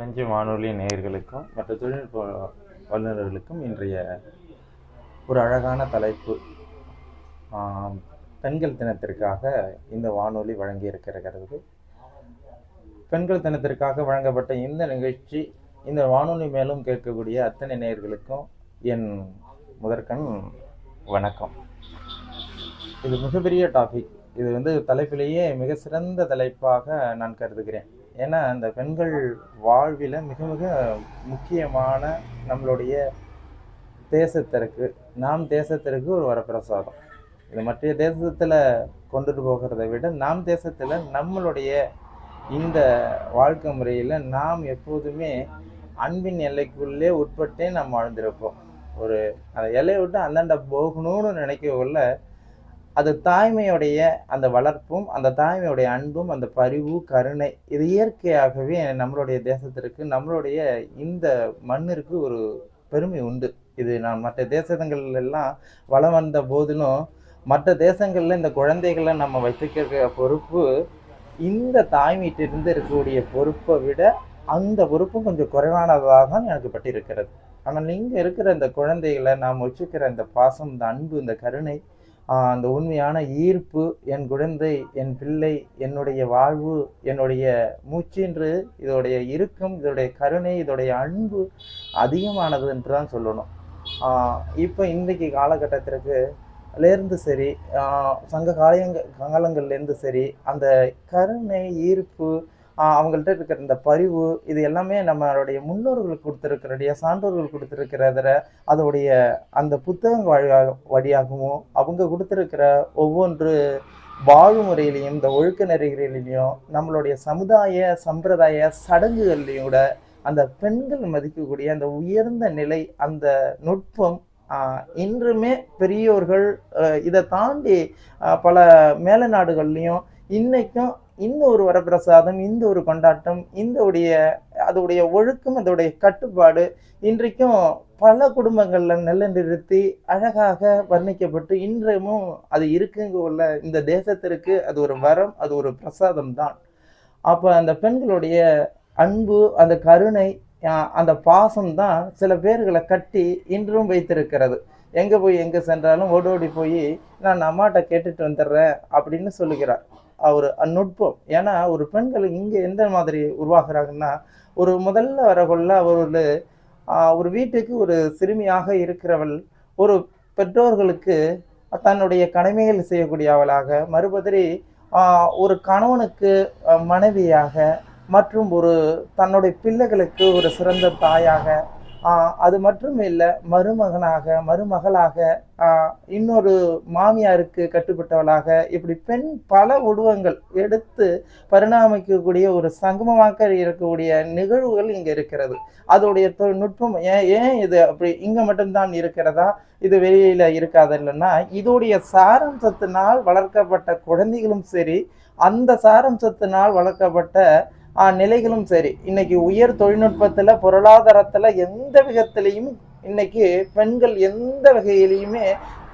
நெஞ்சு வானொலி நேயர்களுக்கும் மற்ற தொழில்நுட்ப வல்லுநர்களுக்கும் இன்றைய ஒரு அழகான தலைப்பு. பெண்கள் தினத்திற்காக இந்த வானொலி வழங்கி இருக்கிறது. பெண்கள் தினத்திற்காக வழங்கப்பட்ட இந்த நிகழ்ச்சி இந்த வானொலி மேலும் கேட்கக்கூடிய அத்தனை நேயர்களுக்கும் என் முதற்கண் வணக்கம். இது மிகப்பெரிய டாபிக். இது தலைப்பிலேயே மிக சிறந்த தலைப்பாக நான் கருதுகிறேன். ஏன்னா அந்த பெண்கள் வாழ்வில் மிக மிக முக்கியமான நம்மளுடைய தேசத்திற்கு ஒரு வரப்பிரசாதம். இது மற்ற தேசத்தில் கொண்டுட்டு போகிறதை விட நாம் தேசத்தில் நம்மளுடைய இந்த வாழ்க்கை முறையில் நாம் எப்போதுமே அன்பின் எல்லைக்குள்ளே உட்பட்டே நாம் வாழ்ந்திருப்போம். ஒரு அந்த எல்லையை விட்டு அந்தாண்ட போகணும்னு நினைக்கக்குள்ள அது தாய்மையுடைய அந்த வளர்ப்பும், அந்த தாய்மையுடைய அன்பும், அந்த பரிவு, கருணை, இது இயற்கையாகவே நம்மளுடைய தேசத்திற்கு, நம்மளுடைய இந்த மண்ணிற்கு ஒரு பெருமை உண்டு. இது நான் மற்ற தேசங்கள் எல்லாம் வளம் வந்த போதிலும் மற்ற தேசங்களில் இந்த குழந்தைகளை நம்ம வைத்துக்கிற பொறுப்பு இந்த தாய்மையிட்டிருந்து இருக்கக்கூடிய பொறுப்பை விட அந்த பொறுப்பும் கொஞ்சம் குறைவானதாக தான் எனக்கு பட்டிருக்கிறது. ஆனால் இங்கே இருக்கிற இந்த குழந்தைகளை நாம் வச்சுக்கிற இந்த பாசம், இந்த அன்பு, இந்த கருணை, அந்த உண்மையான ஈர்ப்பு, என் குழந்தை, என் பிள்ளை, என்னுடைய வாழ்வு, என்னுடைய மூச்சு என்று இதோடைய இருக்கும், இதோடைய கருணை, இதோடைய அன்பு அதிகமானது என்று தான் சொல்லணும். இப்போ இன்றைக்கு காலகட்டத்திற்கு லேருந்து சரி, சங்க காலங்கள்லேருந்து சரி, அந்த கருணை, ஈர்ப்பு, அவங்கள்ட்ட இருக்கிற இந்த பரிவு, இது எல்லாமே நம்மளுடைய முன்னோர்கள் கொடுத்துருக்கிறடைய சான்றோர்கள் கொடுத்துருக்கிறத அதோடைய அந்த புத்தகங்கள் வழியாகவும் அவங்க கொடுத்துருக்கிற ஒவ்வொன்று வாழ்முறையிலையும், இந்த ஒழுக்க நெறிகளிலையும், நம்மளுடைய சமுதாய சம்பிரதாய சடங்குகள்லையும் கூட அந்த பெண்கள் மதிக்கக்கூடிய அந்த உயர்ந்த நிலை, அந்த நுட்பம் இன்றுமே பெரியோர்கள் இதை தாண்டி பல மேல நாடுகள்லையும் இன்னைக்கும் இந்த ஒரு வரப்பிரசாதம், இந்த ஒரு கொண்டாட்டம், அதோடைய ஒழுக்கம், அதோடைய கட்டுப்பாடு இன்றைக்கும் பல குடும்பங்களில் நிலைநிறுத்தி அழகாக வர்ணிக்கப்பட்டு இன்றையும் அது இருக்குங்க உள்ள இந்த தேசத்திற்கு அது ஒரு வரம், அது ஒரு பிரசாதம் தான். அப்போ அந்த பெண்களுடைய அன்பு, அந்த கருணை, அந்த பாசம் தான் சில பேர்களை கட்டி இன்றும் வைத்திருக்கிறது. எங்கே சென்றாலும் ஓடோடி போய் நான் அம்மாட்ட கேட்டுட்டு வந்துடுறேன் அப்படின்னு சொல்லுகிறார். ஒரு நுட்பம். ஏன்னா ஒரு பெண்கள் இங்கே எந்த மாதிரி உருவாகிறாங்கன்னா, ஒரு முதல்ல வரக்குள்ள ஒரு வீட்டுக்கு ஒரு சிறுமியாக இருக்கிறவள் ஒரு பெற்றோர்களுக்கு தன்னுடைய கடமைகள் செய்யக்கூடிய அவளாக, மறுபடி ஒரு கணவனுக்கு மனைவியாக, மற்றும் தன்னுடைய பிள்ளைகளுக்கு ஒரு சிறந்த தாயாக, அது மட்டும் இல்லை மருமகனாக, மருமகளாக, இன்னொரு மாமியாருக்கு கட்டுப்பட்டவளாக, இப்படி பெண் பல உருவங்கள் எடுத்து பரிணாமிக்கக்கூடிய ஒரு சங்கமமாக இருக்கக்கூடிய நிகழ்வுகள் இங்கே இருக்கிறது. அதோடைய நுட்பம் ஏன் இது அப்படி இங்கே மட்டும்தான் இருக்கிறதா, இது வெளியில் இருக்காது இல்லைன்னா, இதோடைய சாரம்சத்தினால் வளர்க்கப்பட்ட குழந்தைகளும் சரி, அந்த சாரம்சத்தினால் வளர்க்கப்பட்ட நிலைகளும் சரி, இன்னைக்கு உயர் தொழில்நுட்பத்தில், பொருளாதாரத்தில், எந்த விதத்திலையும் இன்னைக்கு பெண்கள் எந்த வகையிலையுமே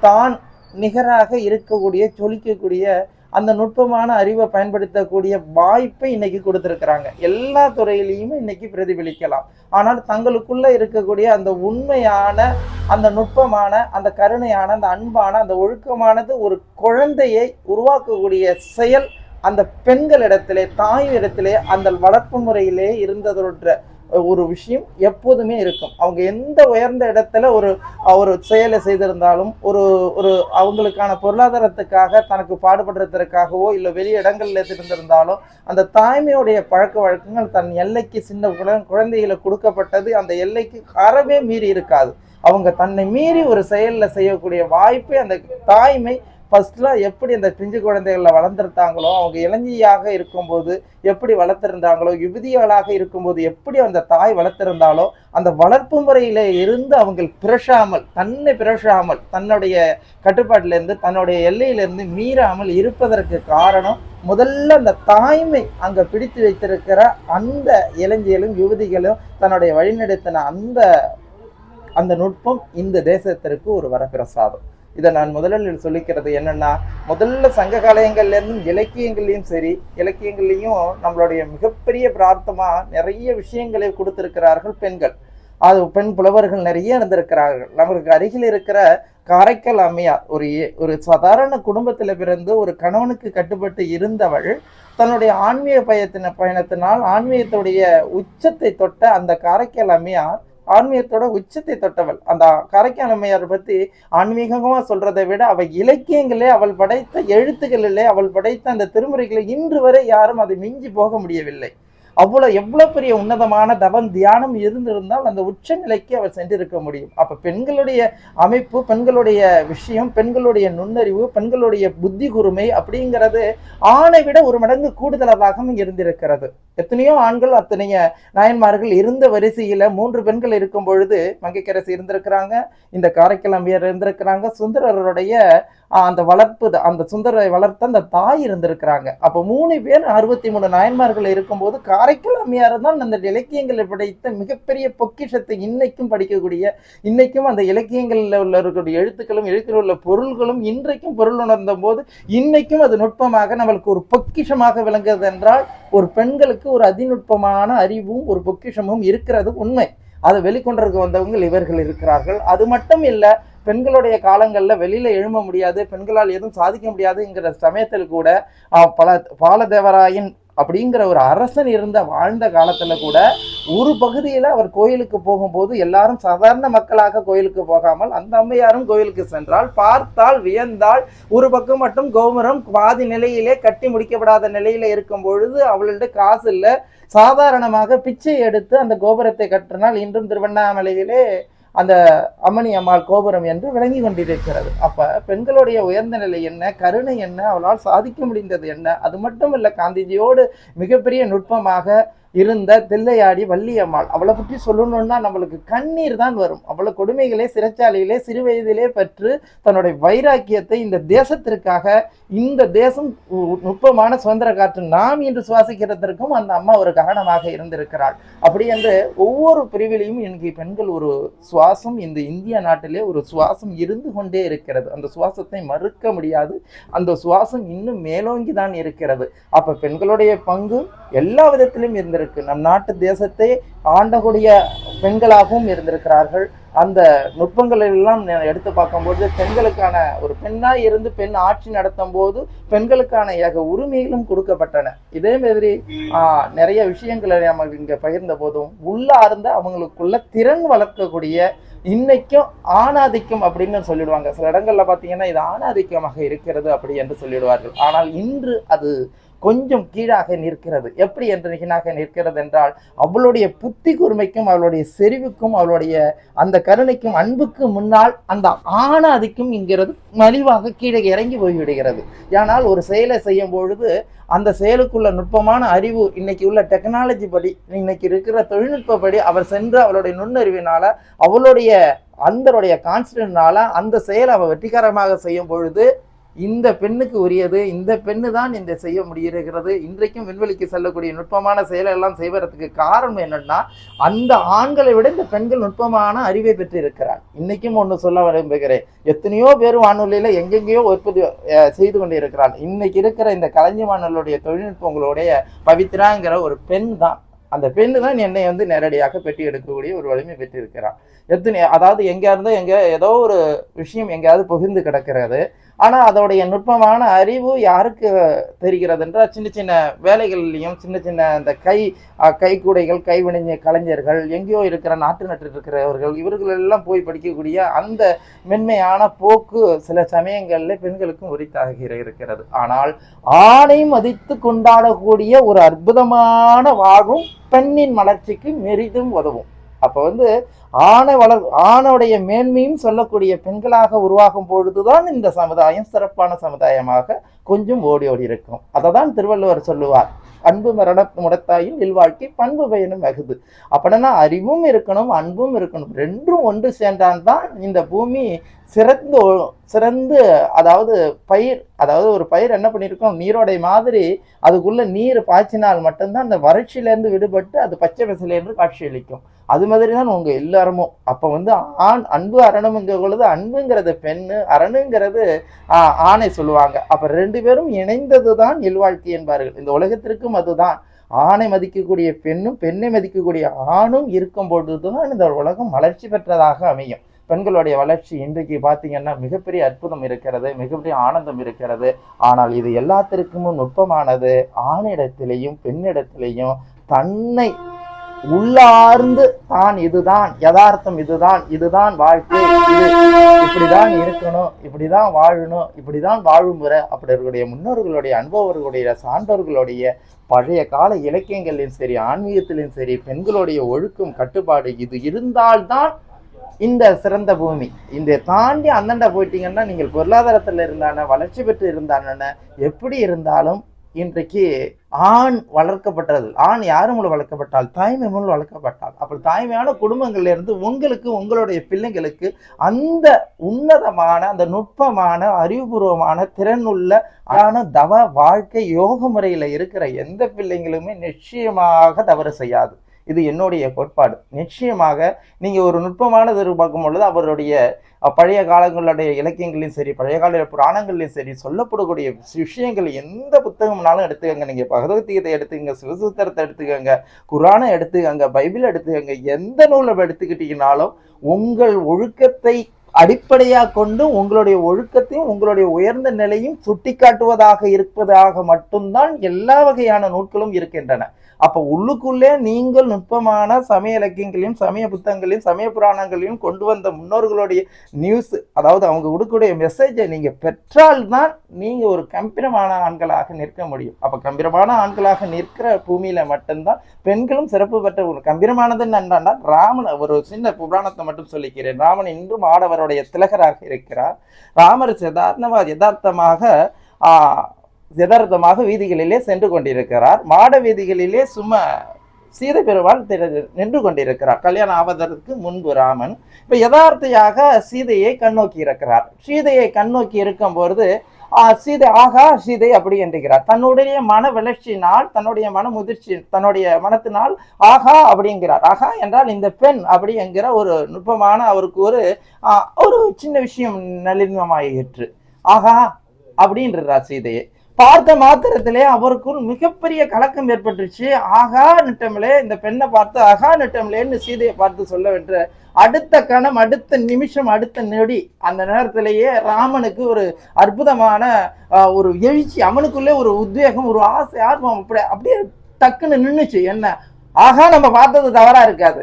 தான் நிகராக இருக்கக்கூடிய, சொலிக்கக்கூடிய அந்த நுட்பமான அறிவை பயன்படுத்தக்கூடிய வாய்ப்பை இன்னைக்கு கொடுத்துருக்குறாங்க. எல்லா துறையிலையுமே இன்னைக்கு பிரதிபலிக்கலாம். ஆனால் தங்களுக்குள்ள இருக்கக்கூடிய அந்த உண்மையான, அந்த நுட்பமான, அந்த கருணையான, அந்த அன்பான, அந்த ஒழுக்கமானது ஒரு குழந்தையை உருவாக்கக்கூடிய செயல் அந்த பெண்களிடத்திலே, தாயிடத்திலே, அந்த வளர்ப்பு முறையிலே இருந்ததோட ஒரு விஷயம் எப்போதுமே இருக்கும். அவங்க எந்த உயர்ந்த இடத்துல ஒரு செயலை செய்திருந்தாலும், ஒரு அவங்களுக்கான பொருளாதாரத்துக்காக தனக்கு பாடுபடுறதுக்காகவோ இல்லை வெளி இடங்கள்ல இருந்திருந்தாலும், அந்த தாய்மையுடைய பழக்க வழக்கங்கள் தன் எல்லைக்கு சின்ன குழந்தைகளை கொடுக்கப்பட்டது அந்த எல்லைக்கு அறவே மீறி இருக்காது. அவங்க தன்னை மீறி ஒரு செயலில் செய்யக்கூடிய வாய்ப்பை அந்த தாய்மை ஃபர்ஸ்ட்லாம் எப்படி அந்த பிஞ்சு குழந்தைகளில் வளர்ந்துருந்தாங்களோ, அவங்க இளஞ்சியாக இருக்கும்போது எப்படி வளர்த்துருந்தாங்களோ, யுவதிகளாக இருக்கும்போது எப்படி அந்த தாய் வளர்த்திருந்தாலோ, அந்த வளர்ப்பு முறையில இருந்து அவங்க பிறஷாமல் தன்னுடைய கட்டுப்பாட்டிலேருந்து, தன்னுடைய எல்லையிலிருந்து மீறாமல் இருப்பதற்கு காரணம் முதல்ல அந்த தாய்மை அங்கே பிடித்து வைத்திருக்கிற அந்த இளைஞர்களும் யுவதிகளும் தன்னுடைய வழிநடத்தின அந்த நுட்பம் இந்த தேசத்திற்கு ஒரு வரப்பிரசாதம். இதை நான் முதலில் சொல்லிக்கிறது என்னன்னா, முதல்ல சங்க காலங்கள்லேருந்தும் இலக்கியங்கள்லையும் சரி, இலக்கியங்கள்லையும் நம்மளுடைய மிகப்பெரிய பிரார்த்தமா நிறைய விஷயங்களை கொடுத்திருக்கிறார்கள் பெண்கள். அது பெண் புலவர்கள் நிறைய இருந்திருக்கிறார்கள். நம்மளுக்கு அருகில் இருக்கிற காரைக்கால் அம்மையார் ஒரு சாதாரண குடும்பத்தில் பிறந்து ஒரு கணவனுக்கு கட்டுப்பட்டு இருந்தவள் தன்னுடைய ஆன்மீக பயணத்தினால் ஆன்மீகத்துடைய உச்சத்தை தொட்ட அந்த காரைக்கால் அம்மையார் ஆன்மீகத்தோட உச்சத்தை தொட்டவள். அந்த காரைக்கால் அம்மையார் பற்றி ஆன்மீகமாக சொல்றதை விட அவள் இலக்கியங்களே, அவள் படைத்த எழுத்துக்களிலே, அவள் படைத்த அந்த திருமுறைகளை இன்று வரை யாரும் அதை மிஞ்சி போக முடியவில்லை. எவ்வளவு பெரிய உன்னதமான தவம் தியானம் இருந்திருந்தால் அந்த உச்ச நிலைக்கு அவர் சென்றிருக்க முடியும். அப்ப பெண்களுடைய அமைப்பு, பெண்களுடைய விஷயம், பெண்களுடைய நுண்ணறிவு, பெண்களுடைய புத்தி கூர்மை அப்படிங்கிறது ஆணை விட ஒரு மடங்கு கூடுதலாகவும் இருந்திருக்கிறது. எத்தனையோ ஆண்கள், அத்தனைய நாயன்மார்கள் இருந்த வரிசையில 3 பெண்கள் இருக்கும் பொழுது மங்கைக்கரசி இருந்திருக்கிறாங்க, இந்த காரைக்கால் அம்மையார் இருந்திருக்கிறாங்க, சுந்தரருடைய அந்த சுந்தரை வளர்த்த அந்த தாய் இருந்திருக்கிறாங்க. அப்போ 3 பேர் 63 நாயன்மார்கள் இருக்கும்போது காரைக்கால் அம்மையார் தான் அந்த இலக்கியங்களை படைத்த மிகப்பெரிய பொக்கிஷத்தை இன்னைக்கும் படிக்கக்கூடிய, இன்னைக்கும் அந்த இலக்கியங்களில் உள்ள எழுத்துக்களும் எழுத்தில் உள்ள பொருள்களும் இன்றைக்கும் பொருள் உணர்ந்த போது இன்னைக்கும் அது நுட்பமாக நம்மளுக்கு ஒரு பொக்கிஷமாக விளங்குகிறது என்றால் ஒரு பெண்களுக்கு ஒரு அதிநுட்பமான அறிவும் ஒரு பொக்கிஷமும் இருக்கிறது உண்மை. அதை வெளிக்கொண்டருக்கு வந்தவங்க இவர்கள் இருக்கிறார்கள். அது மட்டும் இல்லை, பெண்களுடைய காலங்களில் வெளியில எழும்ப முடியாது, பெண்களால் எதுவும் சாதிக்க முடியாதுங்கிற சமயத்தில் கூட பாலதேவராயன் அப்படிங்கிற ஒரு அரசன் வாழ்ந்த காலத்துல கூட ஒரு பகுதியில அவர் கோயிலுக்கு போகும்போது எல்லாரும் சாதாரண மக்களாக கோயிலுக்கு போகாமல் அந்த அம்மையாரும் கோயிலுக்கு சென்றால் பார்த்தால் வியந்தால் ஒரு பக்கம் மட்டும் கோபுரம் பாதி நிலையிலே கட்டி முடிக்கப்படாத நிலையில இருக்கும் பொழுது அவளுடைய காசு இல்லை, சாதாரணமாக பிச்சை எடுத்து அந்த கோபுரத்தை கட்டினால் இன்றும் திருவண்ணாமலையிலே அந்த அம்மணி அம்மாள் கோபுரம் என்று விளங்கி கொண்டிருக்கிறது. அப்ப பெண்களுடைய உயர்ந்த நிலை என்ன, கருணை என்ன, அவளால் சாதிக்க முடிந்தது என்ன, அது மட்டும் இல்லை, காந்திஜியோடு மிகப்பெரிய நுட்பமாக இருந்த தில்லையாடி வள்ளியம்மாள், அவளை பற்றி சொல்லணும்னா நம்மளுக்கு கண்ணீர் தான் வரும். அவளை கொடுமைகளே சிறைச்சாலையிலே சிறு வயதிலே பெற்று தன்னுடைய வைராக்கியத்தை இந்த தேசத்திற்காக, இந்த தேசம் நுட்பமான சுதந்திர காற்று நாம் இன்று சுவாசிக்கிறதற்கும் அந்த அம்மா ஒரு காரணமாக இருந்திருக்கிறாள். அப்படி என்று ஒவ்வொரு பிரிவிலையும் எனக்கு பெண்கள் ஒரு சுவாசம் இந்த இந்திய நாட்டிலே ஒரு சுவாசம் இருந்து கொண்டே இருக்கிறது. அந்த சுவாசத்தை மறுக்க முடியாது. அந்த சுவாசம் இன்னும் மேலோங்கி தான் இருக்கிறது. அப்ப பெண்களுடைய பங்கு எல்லா விதத்திலும் இருந்திருக்கு. நம் நாட்டு தேசத்தை ஆண்டக்கூடிய பெண்களாகவும் இருந்திருக்கிறார்கள். அந்த நுட்பங்களை எல்லாம் எடுத்து பார்க்கும்போது பெண்களுக்கான ஒரு பெண்ணாய் இருந்து பெண் ஆட்சி நடத்தும் போது பெண்களுக்கான ஏக உரிமைகளும் கொடுக்கப்பட்டன. இதே மாதிரி நிறைய விஷயங்களை நம்ம இங்க பகிர்ந்த போதும் உள்ளார்ந்த அவங்களுக்குள்ள திறன் வளர்க்கக்கூடிய, இன்னைக்கும் ஆணாதிக்கம் அப்படின்னு சொல்லிடுவாங்க. சில இடங்கள்ல பார்த்தீங்கன்னா இது ஆணாதிக்கமாக இருக்கிறது அப்படி என்று சொல்லிடுவார்கள். ஆனால் இன்று அது கொஞ்சம் கீழாக நிற்கிறது. எப்படி என்று கீழாக நிற்கிறது என்றால் அவளுடைய புத்தி கூர்மைக்கும் அவளுடைய செறிவுக்கும் அவளுடைய அந்த கருணைக்கும் அன்புக்கு முன்னால் அந்த ஆணாதிக்கம் என்கிறது மலிவாக கீழே இறங்கி போய்விடுகிறது. ஆனால் ஒரு செயலை செய்யும் பொழுது அந்த செயலுக்குள்ள நுட்பமான அறிவு, இன்னைக்கு உள்ள டெக்னாலஜி படி, இன்னைக்கு இருக்கிற தொழில்நுட்பப்படி அவர் சென்று அவளுடைய நுண்ணறிவினால அவளுடைய அந்தருடைய கான்ஸ்டன்ட்னால அந்த செயலை அவள் வெற்றிகரமாக செய்யும் பொழுது இந்த பெண்ணுக்கு உரியது, இந்த பெண்ணு தான் இந்த செய்ய முடிகிறது. இன்றைக்கும் விண்வெளிக்கு செல்லக்கூடிய நுட்பமான செயலை எல்லாம் செய்வதற்கு காரணம் என்னன்னா அந்த ஆண்களை விட இந்த பெண்கள் நுட்பமான அறிவை பெற்று இருக்கிறார். இன்னைக்கும் ஒன்று சொல்ல விரும்புகிறேன், எத்தனையோ பேர் வானொலியில எங்கெங்கேயோ உற்பத்தி செய்து கொண்டு இருக்கிறார். இன்னைக்கு இருக்கிற இந்த கலைஞர் வானொலியுடைய தொழில்நுட்பங்களுடைய பவித்ராங்கிற ஒரு பெண் தான், அந்த பெண்ணு தான் என்னை நேரடியாக பெட்டி எடுக்கக்கூடிய ஒரு வலிமை பெற்றிருக்கிறார். அதாவது எங்கேயாருந்தோ ஏதோ ஒரு விஷயம் எங்கேயாவது புகிந்து கிடக்கிறது. ஆனால் அதோடைய நுட்பமான அறிவு யாருக்கு தெரிகிறது என்றால் சின்ன சின்ன வேலைகள்லையும் சின்ன சின்ன இந்த கைக்கூடைகள் கைவினைஞ கலைஞர்கள் எங்கேயோ இருக்கிற நாட்டு நட்டு இருக்கிறவர்கள் இவர்களெல்லாம் போய் படிக்கக்கூடிய அந்த மென்மையான போக்கு சில சமயங்களில் பெண்களுக்கும் உரித்தாக இருக்கிறது. ஆனால் ஆணை மதித்து கொண்டாடக்கூடிய ஒரு அற்புதமான வாழ்வும் பெண்ணின் வளர்ச்சிக்கு மெரிதும் உதவும். அப்போ ஆணுடைய மேன்மையும் சொல்லக்கூடிய பெண்களாக உருவாகும் பொழுதுதான் இந்த சமுதாயம் சிறப்பான சமுதாயமாக கொஞ்சம் ஓடி இருக்கும். அதை தான் திருவள்ளுவர் சொல்லுவார், அன்பு மரண முடத்தாயின் இல்வாழ்க்கை பண்பு பயனும் வகுது. அப்படின்னா அறிவும் இருக்கணும், அன்பும் இருக்கணும், ரெண்டும் ஒன்று சேர்ந்தால் தான் இந்த பூமி சிறந்து அதாவது ஒரு பயிர் என்ன பண்ணியிருக்கோம், நீரோடை மாதிரி அதுக்குள்ள நீர் பாய்ச்சினால் மட்டும்தான் அந்த வறட்சியிலேருந்து விடுபட்டு அது பச்சை பசையிலேருந்து காட்சியளிக்கும். அது மாதிரி தான் உங்க எல்லாருமும். அப்போ வந்து ஆண் அன்பு அரணுங்கிற பொழுது அன்புங்கிறது பெண்ணு, அரணுங்கிறது ஆணை சொல்லுவாங்க. அப்போ 2 பேரும் இணைந்தது தான் இல்வாழ்க்கை என்பார்கள். இந்த உலகத்திற்கும் அதுதான். ஆணை மதிக்கக்கூடிய பெண்ணும் பெண்ணை மதிக்கக்கூடிய ஆணும் இருக்கும் பொழுதுதான் இந்த உலகம் வளர்ச்சி பெற்றதாக அமையும். பெண்களுடைய வளர்ச்சி இன்றைக்கு பார்த்தீங்கன்னா மிகப்பெரிய அற்புதம் இருக்கிறது, மிகப்பெரிய ஆனந்தம் இருக்கிறது. ஆனால் இது எல்லாத்திற்கும் நுட்பமானது. ஆணிடத்திலையும் பெண்ணிடத்திலையும் தன்னை உள்ளார்ந்து தான் இதுதான் யதார்த்தம், இதுதான் வாழ்க்கை, இப்படிதான் இருக்கணும், இப்படிதான் வாழணும், இப்படிதான் வாழும் முறை அப்படிங்களுடைய முன்னோர்களுடைய அனுபவர்களுடைய சான்றோர்களுடைய பழைய கால இலக்கியங்களிலும் சரி ஆன்மீகத்திலும் சரி பெண்களுடைய ஒழுக்கம் கட்டுப்பாடு இது இருந்தால்தான் இந்த சிறந்த பூமி. இந்த தாண்டி அந்தண்ட போயிட்டீங்கன்னா நீங்கள் பொருளாதாரத்தில் இருந்தான வளர்ச்சி பெற்று இருந்தான எப்படி இருந்தாலும் இன்றைக்கு ஆண் வளர்க்கப்பட்டது. ஆண் யாரு மூலம் வளர்க்கப்பட்டால்? தாய்மை மூலம் வளர்க்கப்பட்டால். அப்படி தாய்மையான குடும்பங்கள்ல இருந்து உங்களுக்கு உங்களுடைய பிள்ளைங்களுக்கு அந்த உன்னதமான அந்த நுட்பமான அறிவுபூர்வமான திறனுள்ள தவ வாழ்க்கை யோக முறையில இருக்கிற எந்த பிள்ளைங்களுமே நிச்சயமாக தவறு செய்யாது. இது என்னுடைய கோட்பாடு. நிச்சயமாக நீங்க ஒரு நுட்பமானது பார்க்கும் பொழுது அவருடைய பழைய காலங்களுடைய இலக்கியங்களையும் சரி பழைய கால புராணங்கள்லையும் சரி சொல்லப்படக்கூடிய விஷயங்கள் எந்த புத்தகம்னாலும் எடுத்துக்கங்க. நீங்க பகவத்கீதை எடுத்துக்கங்க, சிவசூத்திரத்தை எடுத்துக்கங்க, குரானை எடுத்துக்கங்க, பைபிள் எடுத்துக்கங்க, எந்த நூலை எடுத்துக்கிட்டீங்கனாலும் உங்கள் ஒழுக்கத்தை அடிப்படையாக கொண்டு உங்களுடைய ஒழுக்கத்தையும் உங்களுடைய உயர்ந்த நிலையும் சுட்டி காட்டுவதாக இருப்பதாக மட்டும்தான் எல்லா வகையான நூல்களும் இருக்கின்றன. அப்ப உள்ளுக்குள்ளே நீங்கள் நுட்பமான சமய இலக்கியங்களையும் சமய புத்தகங்களையும் சமய புராணங்களையும் கொண்டு வந்த முன்னோர்களுடைய நியூஸ், அதாவது அவங்க கொடுக்கக்கூடிய மெசேஜை நீங்க பெற்றால்தான் நீங்க ஒரு கம்பீரமான ஆண்களாக நிற்க முடியும். அப்ப கம்பீரமான ஆண்களாக நிற்கிற பூமியில மட்டும்தான் பெண்களும் சிறப்பு பெற்ற ஒரு கம்பீரமானதுன்னு என்னன்னா, ராமன் ஒரு சின்ன புராணத்தை மட்டும் சொல்லிக்கிறேன். ராமன் இன்றும் ஆடவருடைய திலகராக இருக்கிறார். ராமர் யதார்த்தமாக வீதிகளிலே சென்று கொண்டிருக்கிறார். மாட வீதிகளிலே சும்மா சீதை பெருமாள் நின்று கொண்டிருக்கிறார். கல்யாணம் ஆவதற்கு முன்பு ராமன் இப்ப யதார்த்தையாக சீதையை கண்ணோக்கி இருக்கிறார். சீதையை கண்ணோக்கி இருக்கும் பொழுது சீதை ஆகா சீதை அப்படி என்கிறார். தன்னுடைய மன வளர்ச்சியினால் தன்னுடைய மன முதிர்ச்சி தன்னுடைய மனத்தினால் ஆகா அப்படிங்கிறார். ஆகா என்றால் இந்த பெண் அப்படி என்கிற ஒரு நுட்பமான அவருக்கு ஒரு சின்ன விஷயம் நளினமாயிற்று. ஆகா அப்படின்றார் சீதையை. பார்த்த மாத்திரத்திலே அவருக்குள் மிகப்பெரிய கலக்கம் ஏற்பட்டுருச்சு. ஆகா நிட்டமிலே இந்த பெண்ணை பார்த்து ஆகா நிட்டமிலேன்னு சீதையை பார்த்து சொல்ல வென்ற அடுத்த கணம் அடுத்த நிமிஷம் அடுத்த நொடி அந்த நேரத்திலேயே ராமனுக்கு ஒரு அற்புதமான ஒரு எழுச்சி, அவனுக்குள்ளே ஒரு உத்வேகம், ஒரு ஆசை, ஆர்வம் அப்படியே டக்குன்னு நின்றுச்சு. என்ன ஆகா நம்ம பார்த்தது தவறா இருக்காது,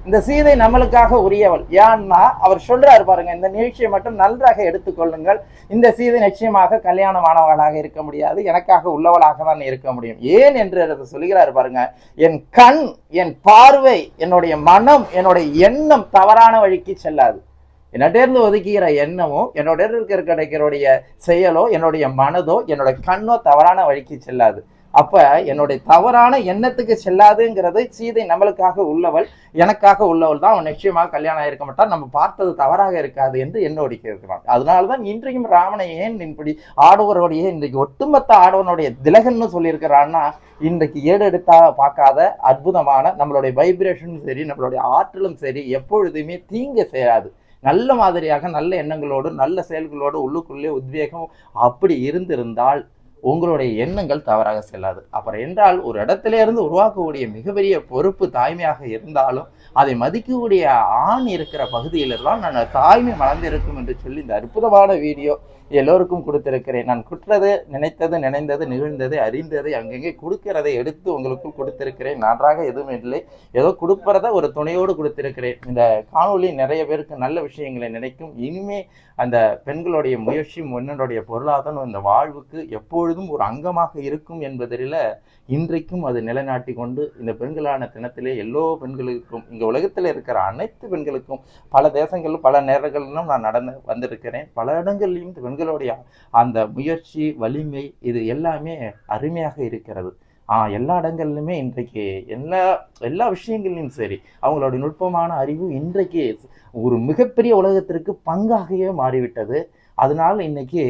இந்த சீதை நம்மளுக்காக உரியவள். ஏன்னா அவர் சொல்றாரு பாருங்க, இந்த நிகழ்ச்சியை மட்டும் நன்றாக எடுத்துக்கொள்ளுங்கள். இந்த சீதை நிச்சயமாக கல்யாணமானவளாக இருக்க முடியாது, எனக்காக உள்ளவளாக தான் இருக்க முடியும். ஏன் என்று சொல்கிறாரு பாருங்க. என் கண், என் பார்வை, என்னுடைய மனம், என்னுடைய எண்ணம் தவறான வழிக்கு செல்லாது. என்னிடேருந்து ஒதுக்கிற எண்ணமோ என்னோட கிடைக்கிறோடைய செயலோ என்னுடைய மனதோ என்னோட கண்ணோ தவறான வழிக்கு செல்லாது. அப்ப என்னுடைய தவறான எண்ணத்துக்கு செல்லாதுங்கிறது சீதை நம்மளுக்காக உள்ளவள், எனக்காக உள்ளவள் தான், அவன் நிச்சயமாக கல்யாணம் ஆயிருக்க மாட்டான், நம்ம பார்த்தது தவறாக இருக்காது என்று என்னோடிக்க இருக்கிறான். அதனாலதான் இன்றைக்கும் ராமனை ஏன் இப்படி ஆடவருடைய இன்றைக்கு ஒட்டுமொத்த ஆடவனுடைய திலகன்னு சொல்லியிருக்கிறான்னா, இன்றைக்கு ஏடெடுத்தா பார்க்காத அற்புதமான நம்மளுடைய வைப்ரேஷனும் சரி நம்மளுடைய ஆற்றலும் சரி எப்பொழுதுமே தீங்கு செய்யாது. நல்ல மாதிரியாக நல்ல எண்ணங்களோடு நல்ல செயல்களோடு உள்ளுக்குள்ளே உத்வேகம் அப்படி இருந்திருந்தால் உங்களுடைய எண்ணங்கள் தவறாக செல்லாது. அப்புறம் என்றால் ஒரு இடத்துல இருந்து உருவாக்கக்கூடிய மிகப்பெரிய பொறுப்பு தாய்மையாக இருந்தாலும் அதை மதிக்கக்கூடிய ஆண் இருக்கிற பகுதியிலெல்லாம் நான் தாய்மை மலர்ந்திருக்கும் என்று சொல்லி இந்த அற்புதமான வீடியோ எல்லோருக்கும் கொடுத்திருக்கிறேன். நான் குற்றது நினைத்தது நினைந்தது நிகழ்ந்தது அறிந்ததை அங்கங்கே கொடுக்கிறதை எடுத்து உங்களுக்கு கொடுத்திருக்கிறேன். நன்றாக எதுவும் இல்லை, ஏதோ கொடுப்பறத ஒரு துணையோடு கொடுத்திருக்கிறேன். இந்த காணொலி நிறைய பேருக்கு நல்ல விஷயங்களை நினைக்கும். இனிமே அந்த பெண்களுடைய முயற்சி முன்னனுடைய பொருளாதாரம் இந்த வாழ்வுக்கு எப்பொழுதும் ஒரு அங்கமாக இருக்கும் என்பதில் இன்றைக்கும் அது நிலைநாட்டி கொண்டு இந்த பெண்களான தினத்திலே எல்லோ பெண்களுக்கும் இங்கே உலகத்தில் இருக்கிற அனைத்து பெண்களுக்கும் பல தேசங்களிலும் பல நேரங்களிலும் நான் வந்திருக்கிறேன். பல இடங்கள்லையும் பெண்களுடைய அந்த முயற்சி வலிமை இது எல்லாமே அருமையாக இருக்கிறது. எல்லா இடங்கள்லுமே இன்றைக்கு எல்லா எல்லா விஷயங்கள்லையும் சரி அவங்களுடைய நுட்பமான அறிவு இன்றைக்கு ஒரு மிகப்பெரிய உலகத்திற்கு பங்காகவே மாறிவிட்டது. அதனால இன்னைக்கு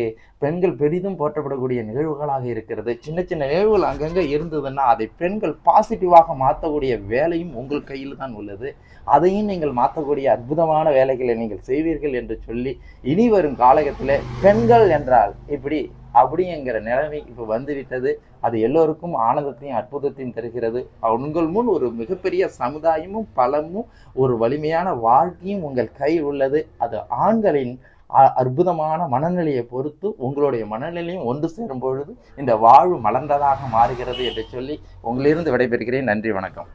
பெண்கள் பெரிதும் போற்றப்படக்கூடிய நிகழ்வுகளாக இருக்கிறது. சின்ன சின்ன நிகழ்வுகள் அங்கங்கே இருந்ததுன்னா அதை பெண்கள் பாசிட்டிவாக மாற்றக்கூடிய வேலையும் உங்கள் கையில் தான் உள்ளது. அதையும் நீங்கள் மாற்றக்கூடிய அற்புதமான வேலைகளை நீங்கள் செய்வீர்கள் என்று சொல்லி இனி வரும் காலகட்டத்தில் பெண்கள் என்றால் இப்படி அப்படிங்கிற நிலைமை இப்போ வந்துவிட்டது. அது எல்லோருக்கும் ஆனந்தத்தையும் அற்புதத்தையும் தருகிறது. உங்கள் முன் ஒரு மிகப்பெரிய சமுதாயமும் பலமும் ஒரு வலிமையான வாழ்க்கையும் உங்கள் கையில் உள்ளது. அது ஆண்களின் அற்புதமான மனநிலையை பொறுத்து உங்களுடைய மனநிலையும் ஒன்று சேரும் பொழுது இந்த வாழ்வு மலர்ந்ததாக மாறுகிறது என்று சொல்லி உங்களிலிருந்து விடைபெறுகிறேன். நன்றி, வணக்கம்.